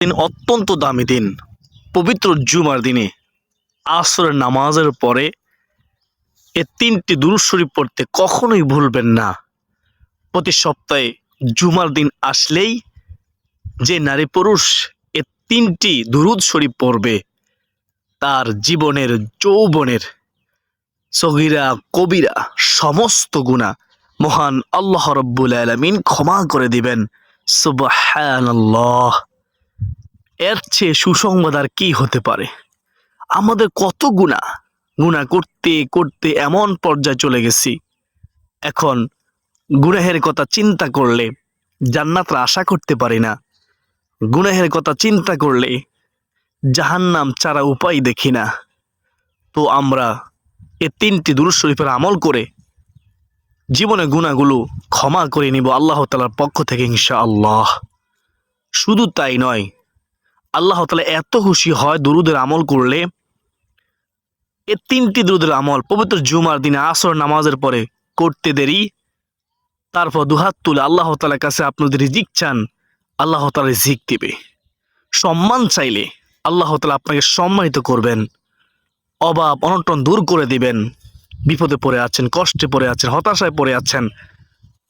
দিন অত্যন্ত দামি দিন। পবিত্র জুমার দিনে আসরের নামাজের পরে এ ৩টি দুরূদ শরীফ পড়তে কখনোই ভুলবেন না। প্রতি সপ্তাহে জুমার দিন আসলেই যে নারী পুরুষ এ ৩টি দুরূদ শরীফ পড়বে তার জীবনের যৌবনের সগীরা কবিরা সমস্ত গুনাহ মহান আল্লাহ রাব্বুল আলামিন ক্ষমা করে দিবেন। সুবহানাল্লাহ। এর চেয়ে সুসংবাদ আর কি হতে পারে? আমাদের কত গুনাহ করতে করতে এমন পর্যায়ে চলে গেছি, এখন গুনাহের কথা চিন্তা করলে জান্নাতের আশা করতে পারি না। গুনাহের কথা চিন্তা করলে জাহান্নাম ছাড়া উপায় দেখি না। তো আমরা এ ৩টি দুরূদ শরীফের আমল করে জীবনে গুনাহগুলো ক্ষমা করে নিব আল্লাহ তাআলার পক্ষ থেকে ইনশাআল্লাহ। শুধু তাই নয়, আল্লাহ তাআলা এত খুশি হয় দুরূদের আমল করলে, এ ৩টি দুরূদের আমল পবিত্র জুমার দিনে আসর নামাজের পরে করতে দেরি, তারপর দুহাত তুলে আল্লাহ তাআলার কাছে আপনি যদি রিজিক চান আল্লাহ তাআলা রিজিক দিবে। সম্মান চাইলে আল্লাহ তাআলা আপনাকে সম্মানিত করবেন। অভাব অনটন দূর করে দিবেন। বিপদে পড়ে আছেন, কষ্টে পড়ে আছেন, হতাশায় পড়ে আছেন,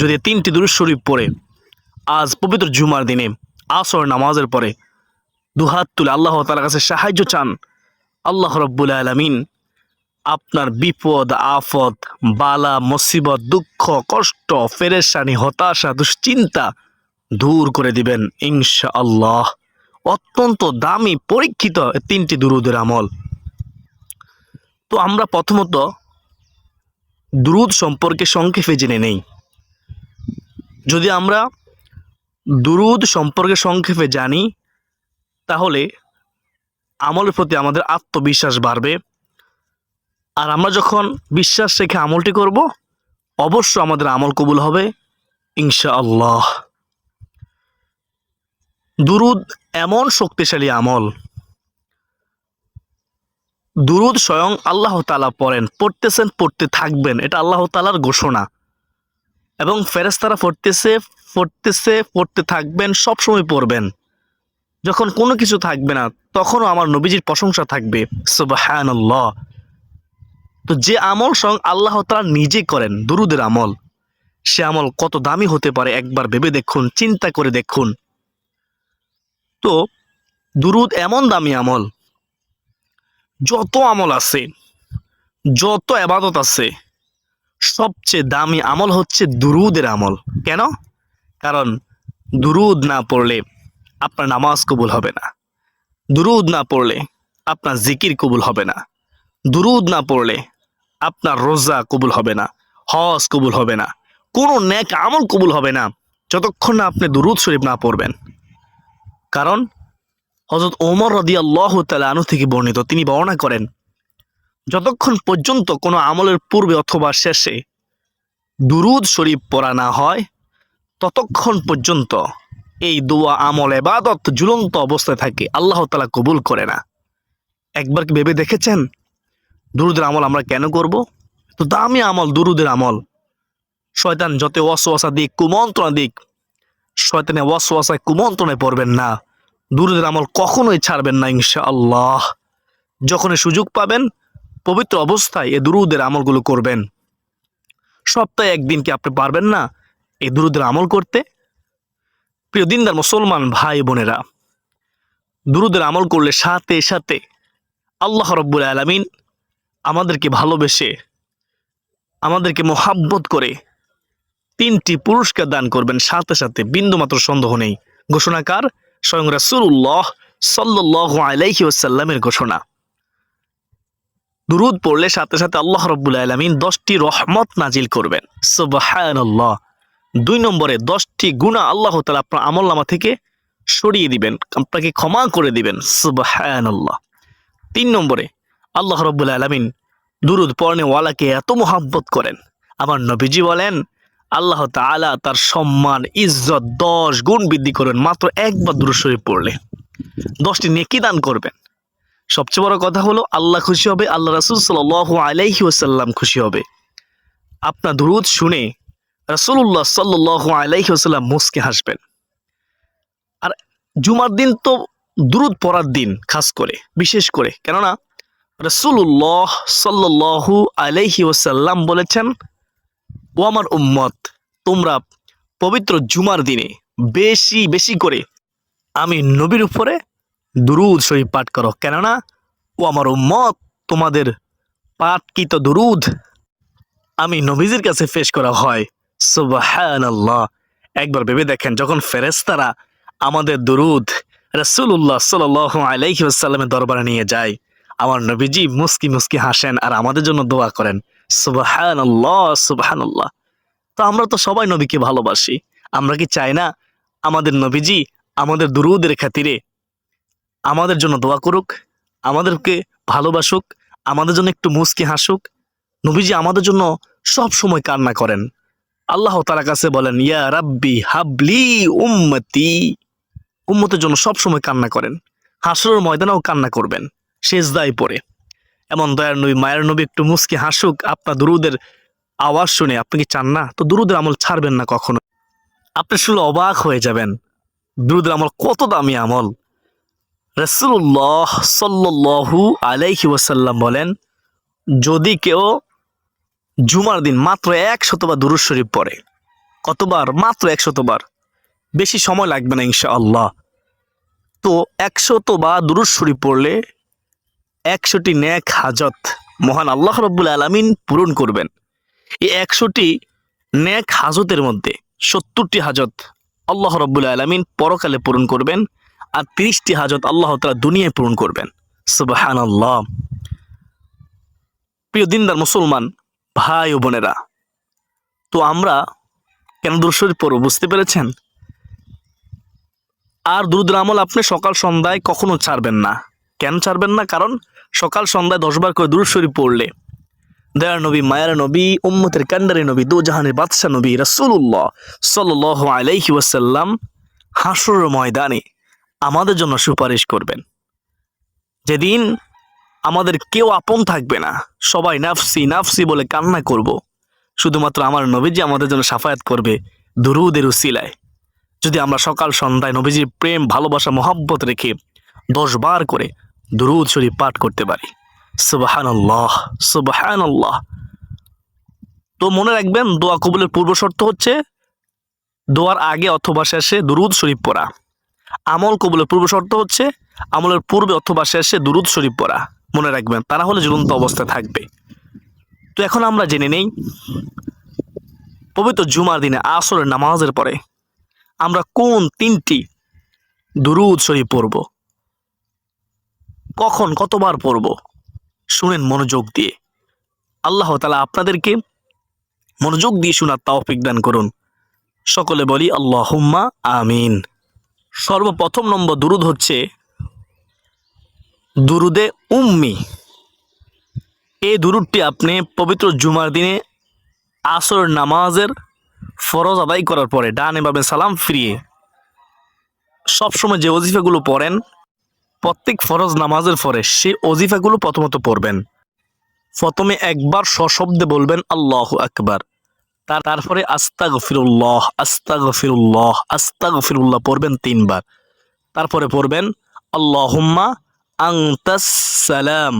যদি ৩টি দুরূদ শরীফ পড়ে আজ পবিত্র জুমার দিনে আসর নামাজের পরে দুহাত তুলে আল্লাহ তাআলার কাছে সাহায্য চান, আল্লাহ রাব্বুল আলামিন আপনার বিপদ আফত বালা মুসিবত দুঃখ কষ্ট পেরেশানি হতাশা দুশ্চিন্তা দূর করে দিবেন ইনশাআল্লাহ। অত্যন্ত দামি পরীক্ষিত ৩টি দুরূদের আমল। তো আমরা প্রথমত দুরূদ সম্পর্কে সংক্ষেপে জেনে নেই। যদি আমরা দুরূদ সম্পর্কে সংক্ষেপে জানি তাহলে আমলের প্রতি আমাদের আত্মবিশ্বাস বাড়বে। আর আমরা যখন বিশ্বাস রেখে আমলটি করব অবশ্য আমাদের আমল কবুল হবে ইনশাআল্লাহ। দুরূদ এমন শক্তিশালী আমল, দুরূদ স্বয়ং আল্লাহ তাআলা পড়েন, পড়তেছেন, পড়তে থাকবেন, এটা আল্লাহ তাআলার ঘোষণা। এবং ফেরেশতারা পড়তে থাকবেন, সবসময় পড়বেন। যখন কোনো কিছু থাকবে না তখনও আমার নবীজির প্রশংসা থাকবে। সুবহানাল্লাহ। তো যে আমল স্বয়ং আল্লাহ তাআলা নিজে করেন, দুরূদের আমল, সে আমল কত দামি হতে পারে একবার ভেবে দেখুন, চিন্তা করে দেখুন। তো দুরূদ এমন দামি আমল, যত আমল আছে, যত ইবাদত আছে, সবচেয়ে দামি আমল হচ্ছে দুরূদের আমল। কেন? কারণ দুরূদ না পড়লে আপনার নামাজ কবুল হবে না, দুরূদ না পড়লে আপনার জিকির কবুল হবে না, দুরূদ না পড়লে আপনার রোজা কবুল হবে না, হজ কবুল হবে না, কোনো নেক আমল কবুল হবে না যতক্ষণ না আপনি দুরূদ শরীফ না পড়বেন। কারণ হযরত ওমর রাদিয়াল্লাহু তাআলা আনহু থেকে বর্ণিত, তিনি বর্ণনা করেন, যতক্ষণ পর্যন্ত কোনো আমলের পূর্বে অথবা শেষে দুরূদ শরীফ পড়া না হয় ততক্ষণ পর্যন্ত এই দোয়া আমল ইবাদত ঝুলন্ত অবস্থায় থাকে, আল্লাহ তাআলা কবুল করে না। একবার কি ভেবে দেখেছেন দুরূদের আমল আমরা কেন করব? তো দামি আমল দুরূদের আমল। শয়তান যত ওয়াসওয়াসা দিক, কুমন্ত্রণা দিক, শয়তানের ওয়াসওয়াসায় কুমন্ত্রণায় পড়বেন না। দুরূদের আমল কখনোই ছাড়বেন না ইনশাআল্লাহ। যখনই সুযোগ পাবেন পবিত্র অবস্থায় এই দুরূদের আমলগুলো করবেন। সপ্তাহে একদিন কি আপনি পারবেন না এই দুরূদের আমল করতে? প্রিয় দিনদার মুসলমান ভাই বোনেরা, দুরূদের আমল করলে সাথে সাথে আল্লাহ রাব্বুল আলামিন আমাদেরকে ভালোবেসে, আমাদেরকে মোহাব্বত করে 3টি পুরস্কার দান করবেন সাথে সাথে, বিন্দুমাত্র সন্দেহ নেই। ঘোষণাকার স্বয়ং রাসূলুল্লাহ সাল্লাল্লাহু আলাইহি ওয়াসাল্লামের ঘোষণা। দুরূদ পড়লে সাথে সাথে আল্লাহ রাব্বুল আলামিন 10টি রহমত নাজিল করবেন। সুবহানাল্লাহ। 2 নম্বরে 10টি গুনাহ আল্লাহ তাআলা আপনার আমলনামা থেকে সরিয়ে দিবেন, আপনাকে ক্ষমা করে দিবেন। সুবহানাল্লাহ। 3 নম্বরে আল্লাহ রাব্বুল আলামিন দুরূদ পড়নেওয়ালাকে এত মোহাব্বত করেন, আমার নবীজি বলেন আল্লাহ তাআলা তার সম্মান ইজ্জত 10 গুণ বৃদ্ধি করেন মাত্র একবার দুরূদ শরীফ পড়লে। 10টি নেকি দান করবেন। সবচেয়ে বড় কথা হলো আল্লাহ খুশি হবে, আল্লাহ রাসূল সাল্লাল্লাহু আলাইহি ওয়াসাল্লাম খুশি হবে। আপনার দুরূদ শুনে রাসূলুল্লাহ সাল্লাল্লাহু আলাইহি ওয়াসাল্লাম মুস্কে হাসবেন। আর জুমার দিন তো দুরূদ পড়ার দিন খাস করে, বিশেষ করে, কেননা রাসূলুল্লাহ সাল্লাল্লাহু আলাইহি ওয়াসাল্লাম বলেছেন, ও আমার উম্মত, তোমরা পবিত্র জুমার দিনে বেশি বেশি করে আমি নবীর উপরে দুরূদ শরীফ পাঠ করো, কেননা ও আমার উম্মত, তোমাদের পাঠকৃত দুরূদ আমি নবীজির কাছে পেশ করা হয়। সুবহানাল্লাহ। একবার ভেবে দেখেন, যখন ফেরেশতারা আমাদের দুরূদ রাসূলুল্লাহ সাল্লাল্লাহু আলাইহি ওয়াসাল্লামের দরবারে নিয়ে যায়, আমার নবীজি মুস্কি মুস্কি হাসেন আর আমাদের জন্য দোয়া করেন। সুবহানাল্লাহ, সুবহানাল্লাহ। তো আমরা তো সবাই নবীকে ভালোবাসি। আমরা কি চাই না আমাদের নবীজি আমাদের দুরূদের খাতিরে আমাদের জন্য দোয়া করুক, আমাদেরকে ভালোবাসুক, আমাদের জন্য একটু মুস্কি হাসুক? নবীজি আমাদের জন্য সব সময় কান্না করেন। আল্লাহ তাআলার কাছে বলেন, ইয়া রাব্বি হাবলি উম্মতি। উম্মতের জন্য সব সময় কান্না করেন। হাসরের ময়দানেও কান্না করবেন, সেজদায় পড়ে। এমন দয়ার নবী, মায়ের নবী একটু মুস্কি হাসুক আপনার দুরূদের আওয়াজ শুনে। আপনি কি চান না? তো দুরূদের আমল ছাড়বেন না কখনো। আপনি শুনলে অবাক হয়ে যাবেন, দুরূদের আমল কত দামি আমল। রাসূলুল্লাহ সাল্লাল্লাহু আলাইহি ওয়াসাল্লাম বলেন, যদি কেউ জুমার দিন মাত্র 100 বার দুরূদ শরীফ পড়ে, কতবার? মাত্র 100 বার, বেশি সময় লাগবে না ইনশাআল্লাহ। তো 100 বার দুরূদ শরীফ পড়লে 100টি নেক হাজত মহান আল্লাহ রাব্বুল আলামিন পূরণ করবেন। এই 100টি নেক হাজতের মধ্যে 70টি হাজত আল্লাহ রাব্বুল আলামিন পরকালে পূরণ করবেন, আর 30টি হাজত আল্লাহ তাআলা দুনিয়ায় পূরণ করবেন। সুবহানাল্লাহ। প্রিয় দিনদার মুসলমান ভাই ও বোনেরা, তো আমরা কেন দুরূদ শরীফ পড়ব বুঝতে পেরেছেন? আর দুরূদের আমল আপনি সকাল সন্ধ্যায় কখনো ছাড়বেন না। কেন ছাড়বেন না? কারণ সকাল সন্ধ্যায় 10 বার করে দুরূদ শরীফ পড়লে দয়ার নবী, মায়ের নবী, উম্মতের কান্ডারি নবী, দু জাহানের বাদশা নবী রাসূলুল্লাহ সাল্লাল্লাহু আলাইহি ওয়াসাল্লাম হাসরের ময়দানে আমাদের জন্য সুপারিশ করবেন। যেদিন আমাদের কেউ আপন থাকবে না, সবাই নাফসি নাফসি বলে কান্না করব, শুধুমাত্র আমার নবীজি আমাদের জন্য শাফায়াত করবে দুরূদের উসিলায়। যদি আমরা সকাল সন্ধ্যায় নবীজির প্রেম, ভালোবাসা, মহব্বত রেখে 10 বার করে দুরূদ শরীফ পাঠ করতে পারি। সুবহানাল্লাহ, সুবহানাল্লাহ। তো মনে রাখবেন, দোয়া কবুলের পূর্ব শর্ত হচ্ছে দোয়ার আগে অথবা শেষে দুরূদ শরীফ পড়া। আমল কবুলের পূর্ব শর্ত হচ্ছে আমলের পূর্বে অথবা শেষে দুরূদ শরীফ পড়া। মনে রাখবেন, তারা হলে ঝুলন্ত অবস্থায় থাকবে। তো এখন আমরা জেনে নেই, পবিত্র জুমার দিনে আসরের নামাজের পরে আমরা কোন 3টি দুরূদ শরীফ পড়ব, কখন, কতবার পড়ব, শুনেন মনোযোগ দিয়ে। আল্লাহ তাআলা আপনাদেরকে মনোযোগ দিয়ে শোনার তৌফিক দান করুন। সকলে বলি আল্লাহুম্মা আমিন। সর্বপ্রথম নম্বর দুরূদ হচ্ছে দুরুদে উম্মি। এই দুরূদটি আপনি পবিত্র জুমার দিনে আসরের নামাজের ফরজ আদায় করার পরে ডানে বামে সালাম ফিরিয়ে সবসময় যে ওজিফাগুলো পড়েন, প্রত্যেক ফরজ নামাজের পরে সেই ওজিফাগুলো প্রথমত পড়বেন। প্রথমে একবার সশব্দে বলবেন আল্লাহু আকবার, তারপরে আস্তাগফিরুল্লাহ আস্তাগফিরুল্লাহ আস্তাগফিরুল্লাহ পড়বেন 3 বার। তারপরে পড়বেন আল্লাহুম্মা আনতাস সালাম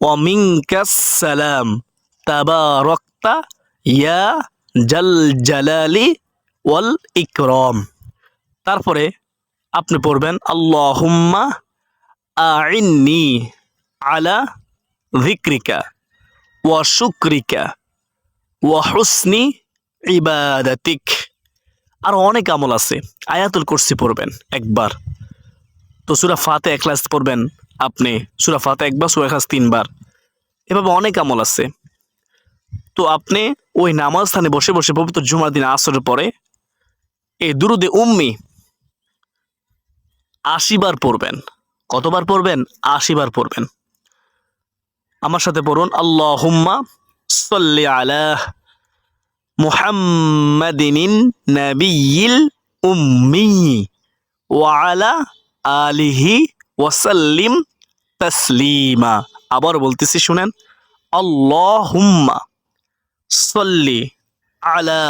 ওয়া মিনকাস সালাম তাবারাকতা ইয়া জাল জালালি ওয়াল ইকরাম। তারপরে আপনি পড়বেন আল্লাহুম্মা আইন্নি আলা যিকরিকা ওয়া শুকরিকা ওয়া হুসনি ইবাদাতিক। আর অনেক আমল আছে। আয়াতুল কুরসি পড়বেন একবার। তো সূরা ফাতিহা ইখলাস পড়বেন আপনি, সূরা ফাতিহা একবার, সূরা ইখলাস 3 বার। এভাবে অনেক আমল আছে। তো আপনি ওই নামাজ স্থানে বসে বসে পবিত্র জুমার দিন আসরের পরে এই দুরুদে উম্মি 80 বার পড়বেন। কতবার পড়বেন? 80 বার পড়বেন। আমার সাথে পড়ুন আল্লাহুম্মা সাল্লি আলা মুহাম্মাদিন নাবিয়্যিল উম্মি ওয়া আলা আলিহি ওয়া সাল্লিম তাসলিমা। আবার বলতেছি, শুনেন, আল্লাহুম্মা সাল্লি আলা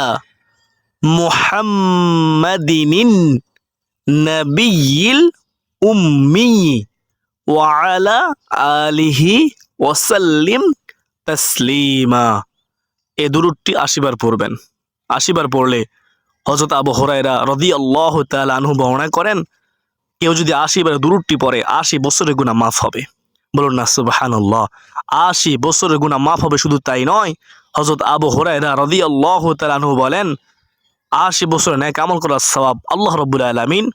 মুহাম্মাদিন নাবিয়্যিল উম্মি ওয়া আলা আলিহি ওয়াসাল্লিম তাসলিমা। এই দুরূদটি ৮০ বার পড়বেন। ৮০ বার পড়লে হযরত আবু হুরায়রা রাদিয়াল্লাহু তাআলা আনহু বর্ণনা করেন, কেউ যদি ৮০ বার দুরূদটি পড়ে ৮০ বছরের গুনাহ মাফ হবে। বলুন না সুবহানাল্লাহ। ৮০ বছরের গুনাহ মাফ হবে, শুধু তাই নয়, হযরত আবু হুরায়রা রাদিয়াল্লাহু তাআলা আনহু বলেন ৮০ বছরের নেক আমল করার সওয়াব আল্লাহ রাব্বুল আলামিন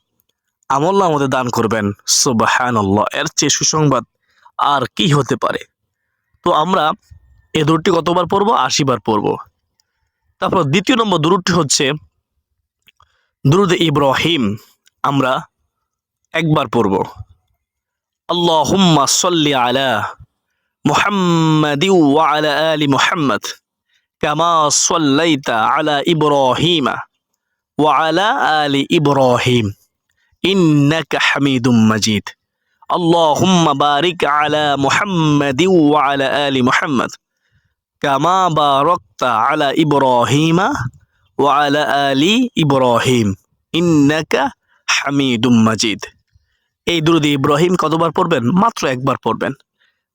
আমলনামায় আমাদের দান করবেন। সুবহানাল্লাহ, এর চেয়ে সুসংবাদ আর কি হতে পারে। তো আমরা এই দুরূদটি কতবার পড়ব? ৮০ বার পড়ব। তারপর দ্বিতীয় নম্বর দুরূদটি হচ্ছে দুরূদে ইব্রাহিম। আমরা একবার পড়ব। আল্লাহুম্মা সাল্লি আলা মুহাম্মাদিন ওয়া আলা আলি মুহাম্মাদ কামা সাল্লাইতা আলা ইব্রাহিমা ওয়া আলা আলি ইব্রাহিম ইন্নাকা হামিদুম মাজিদ। আল্লাহুম্মা বারিক আলা মুহাম্মাদিন ওয়া আলা আলি মুহাম্মাদ কামা বারাকতা আলা ইব্রাহিমা ওয়া আলা আলি ইব্রাহিম ইন্নাকা হামিদুম মাজিদ। এই দুরূদ ইব্রাহিম কতবার পড়বেন? মাত্র একবার পড়বেন।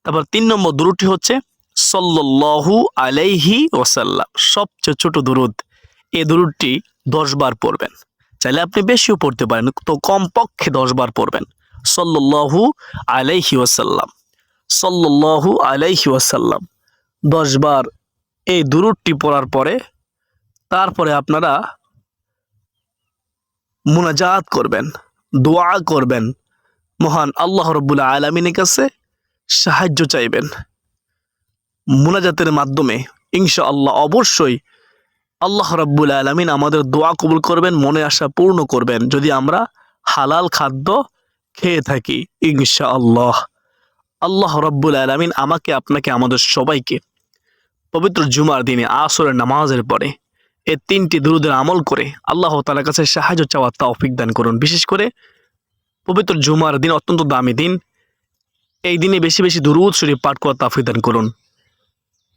তারপর ৩ নম্বর দুরূদটি হচ্ছে সাল্লাল্লাহু আলাইহি ওয়াসাল্লাম, সবচেয়ে ছোট দুরূদ। এই দুরূদটি ১০ বার পড়বেন। চাইলে আপনি বেশিও পড়তে পারেন, তো কমপক্ষে ১০ বার পড়বেন। সাল্লাল্লাহু আলাইহি ওয়াসাল্লাম, সাল্লাল্লাহু আলাইহি ওয়াসাল্লাম ১০ বার এই দুরূদটি পড়ার পরে তারপরে আপনারা মুনাজাত করবেন, দোয়া করবেন, মহান আল্লাহ রাব্বুল আলামিনের কাছে সাহায্য চাইবেন। মুনাজাতের মাধ্যমে ইনশাআল্লাহ অবশ্যই আল্লাহ রাব্বুল আলামিন আমাদের দোয়া কবুল করবেন, মনে আশা পূর্ণ করবেন, যদি আমরা হালাল খাদ্য খেয়ে থাকি ইনশাআল্লাহ। আল্লাহ রাব্বুল আলামিন আমাকে, আপনাকে, আমাদের সবাইকে পবিত্র জুমার দিনে আসরের নামাজের পরে এই ৩টি দুরূদের আমল করে আল্লাহ তাআলার কাছে সাহায্য চাওয়ার তৌফিক দান করুন। বিশেষ করে পবিত্র জুমার দিন অত্যন্ত দামি দিন, এই দিনে বেশি বেশি দুরূদ শরীফ পাঠ করার তৌফিক দান করুন।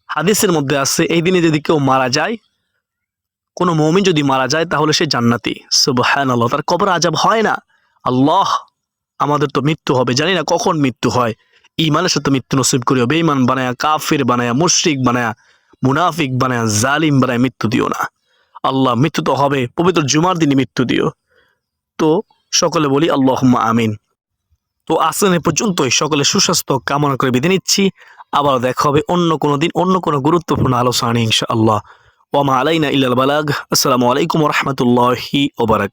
হাদিসের মধ্যে আছে, এই দিনে যদি কেউ মারা যায়, কোনো মুমিন যদি মারা যায়, তাহলে সে জান্নাতি। সুবহানাল্লাহ, তার কবর আযাব হয় না। আল্লাহ, আমাদের তো মৃত্যু হবে, জানি না কখন মৃত্যু হয়। ঈমানের সাথে মৃত্যু নসিব করিও, বেঈমান বানায়া, কাফির বানায়া, মুশরিক বানায়া, মুনাফিক বানায়া, জালিম বানায়া মৃত্যু দিও না। আল্লাহ, মৃত্যু তো হবে, পবিত্র জুমার দিনে মৃত্যু দিও। তো সকলে বলি আল্লাহুম্মা আমিন। তো আজকে এ পর্যন্তই, সকলে সুস্বাস্থ্য কামনা করে বিদায় নিচ্ছি। আবার দেখা হবে অন্য কোনো দিন, অন্য কোনো গুরুত্বপূর্ণ আলোচনা নিয়ে ইনশাআল্লাহ। ওয়া মা আলাইনা ইল্লাল বালাগ। আসসালামু আলাইকুম ওয়া রাহমাতুল্লাহি ওয়া বারাকাতুহু।